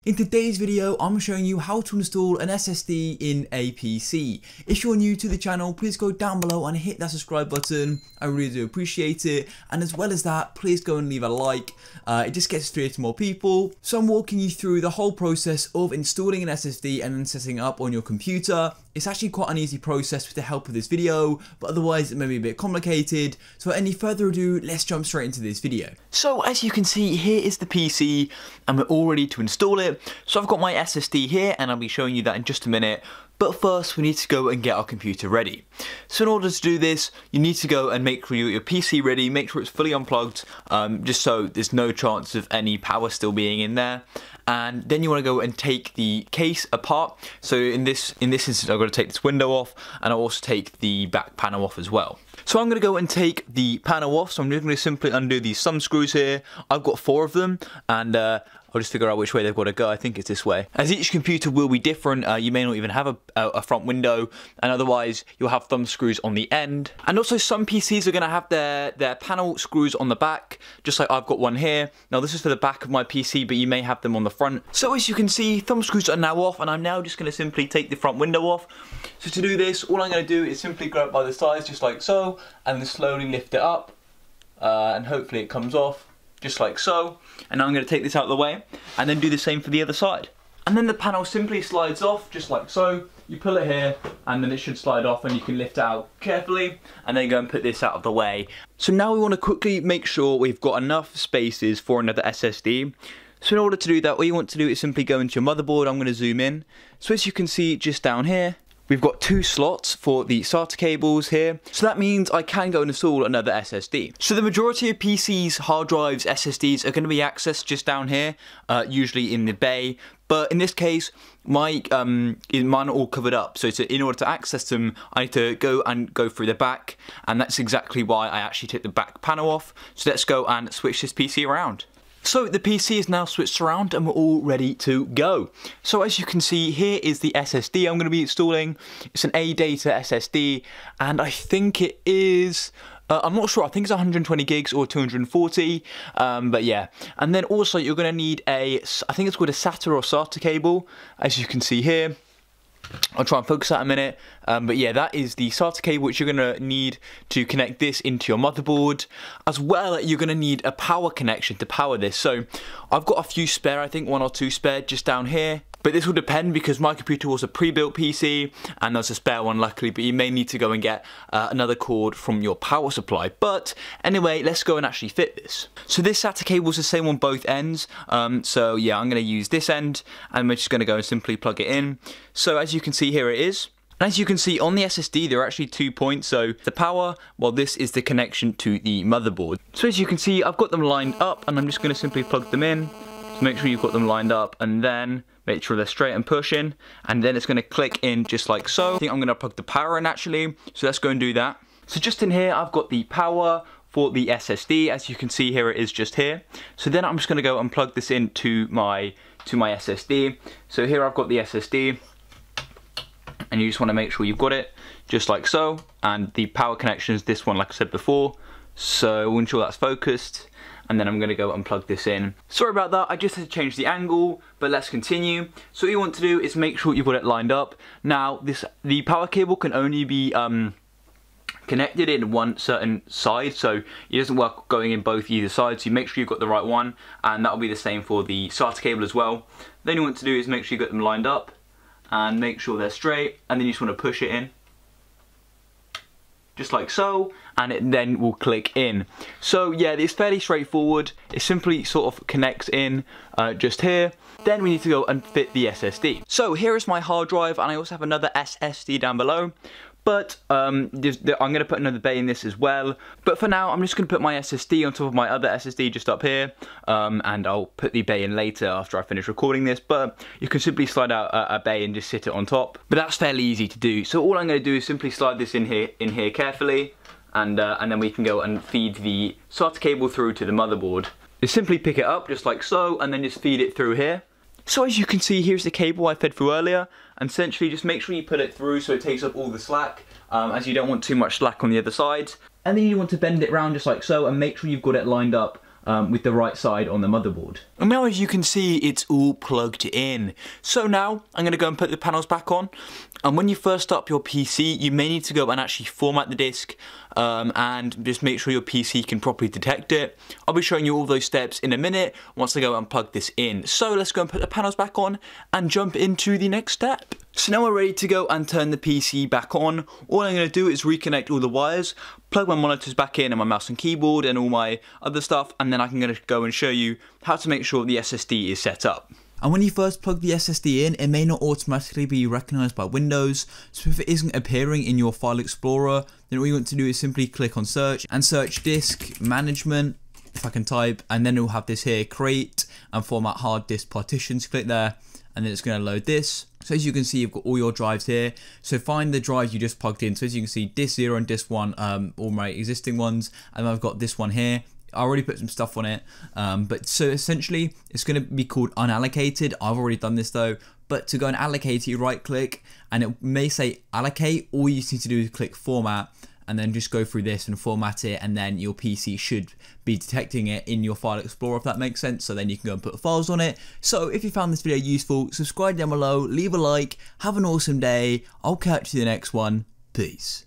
In today's video, I'm showing you how to install an SSD in a PC. If you're new to the channel, please go down below and hit that subscribe button. I really do appreciate it. And as well as that, please go and leave a like. It just gets through to more people. So I'm walking you through the whole process of installing an SSD and then setting it up on your computer. It's actually quite an easy process with the help of this video, but otherwise it may be a bit complicated. So without any further ado, let's jump straight into this video. So as you can see, here is the PC and we're all ready to install it. So I've got my SSD here and I'll be showing you that in just a minute. But first we need to go and get our computer ready. So in order to do this, you need to go and make sure your PC ready, make sure it's fully unplugged, just so there's no chance of any power still being in there. And then you want to go and take the case apart. So in this instance, I've got to take this window off, and I'll also take the back panel off as well. So I'm going to go and take the panel off. So I'm just going to simply undo these thumb screws here. I've got 4 of them, and I'll just figure out which way they've got to go. I think it's this way. As each computer will be different, you may not even have a front window, and otherwise you'll have thumb screws on the end. And also some PCs are going to have their panel screws on the back, just like I've got one here. Now this is for the back of my PC, but you may have them on the front. So as you can see, thumb screws are now off, and I'm now just going to simply take the front window off. So to do this, all I'm going to do is simply grab it by the sides, just like so, and then slowly lift it up, and hopefully it comes off. Just like so, and now I'm going to take this out of the way and then do the same for the other side. And then the panel simply slides off just like so. You pull it here and then it should slide off, and you can lift it out carefully and then go and put this out of the way. So now we want to quickly make sure we've got enough spaces for another SSD. So in order to do that, all you want to do is simply go into your motherboard. I'm going to zoom in. So as you can see just down here, we've got 2 slots for the SATA cables here, so that means I can go and install another SSD. So the majority of PCs, hard drives, SSDs are going to be accessed just down here, usually in the bay, but in this case, mine are all covered up, so in order to access them, I need to go through the back, and that's exactly why I actually took the back panel off. So let's go and switch this PC around. So the PC is now switched around and we're all ready to go. So as you can see, here is the SSD I'm going to be installing. It's an adata SSD, and I think it is, I'm not sure, I think it's 120 gigs or 240, but yeah. And then also you're going to need I think it's called a SATA or SATA cable, as you can see here. I'll try and focus that in a minute, but yeah, that is the SATA cable which you're going to need to connect this into your motherboard. As well, you're going to need a power connection to power this. So I've got a few spare, I think 1 or 2 spare just down here. But this will depend because my computer was a pre-built PC and there's a spare one luckily, but you may need to go and get another cord from your power supply. But anyway, let's go and actually fit this. So this SATA cable is the same on both ends. So yeah, I'm going to use this end and we're just going to go and simply plug it in. So as you can see, here it is. And as you can see on the SSD, there are actually 2 points. So the power, while this is the connection to the motherboard. So as you can see, I've got them lined up and I'm just going to simply plug them in. So make sure you've got them lined up and then make sure they're straight and pushing, and then it's going to click in just like so. I think I'm going to plug the power in actually, so let's go and do that. So just in here I've got the power for the SSD, as you can see here it is just here. So then I'm just going to go and plug this into my SSD. So here I've got the SSD, and you just want to make sure you've got it just like so, and the power connection is this one like I said before, so we'll ensure that's focused. And then I'm going to go and plug this in. Sorry about that, I just had to change the angle, but let's continue. So what you want to do is make sure you've got it lined up. Now, the power cable can only be connected in one certain side, so it doesn't work going in either sides. So you make sure you've got the right one, and that'll be the same for the SATA cable as well. Then you want to do is make sure you've got them lined up, and make sure they're straight, and then you just want to push it in. Just like so, and it then will click in. So yeah, it's fairly straightforward. It simply sort of connects in just here. Then we need to go and fit the SSD. So here is my hard drive, and I also have another SSD down below. But I'm going to put another bay in this as well. But for now, I'm just going to put my SSD on top of my other SSD just up here. And I'll put the bay in later after I finish recording this. But you can simply slide out a bay and just sit it on top. But that's fairly easy to do. So all I'm going to do is simply slide this in here carefully. And then we can go and feed the SATA cable through to the motherboard. Just simply pick it up just like so, and then just feed it through here. So as you can see, here's the cable I fed through earlier, and essentially just make sure you put it through so it takes up all the slack, as you don't want too much slack on the other side. And then you want to bend it round just like so, and make sure you've got it lined up with the right side on the motherboard. And now as you can see, it's all plugged in. So now I'm going to go and put the panels back on. And when you first start up your PC, you may need to go and actually format the disk and just make sure your PC can properly detect it. I'll be showing you all those steps in a minute once I go and plug this in. So let's go and put the panels back on and jump into the next step. So now we're ready to go and turn the PC back on. All I'm going to do is reconnect all the wires, plug my monitors back in and my mouse and keyboard and all my other stuff, and then I'm going to go and show you how to make sure the SSD is set up. And when you first plug the SSD in, it may not automatically be recognised by Windows, so if it isn't appearing in your file explorer, then all you want to do is simply click on search and search disk management, if I can type, and then it will have this here, create and format hard disk partitions. Click there and then it's going to load this. So as you can see, you've got all your drives here. So find the drive you just plugged in. So as you can see, disk 0 and disk 1, all my existing ones, and I've got this one here. I already put some stuff on it, but so essentially it's going to be called unallocated. I've already done this though, but to go and allocate it, you right click and it may say allocate. All you need to do is click format and then just go through this and format it, and then your PC should be detecting it in your file explorer, if that makes sense. So then you can go and put files on it. So if you found this video useful, subscribe down below, leave a like, have an awesome day. I'll catch you in the next one. Peace.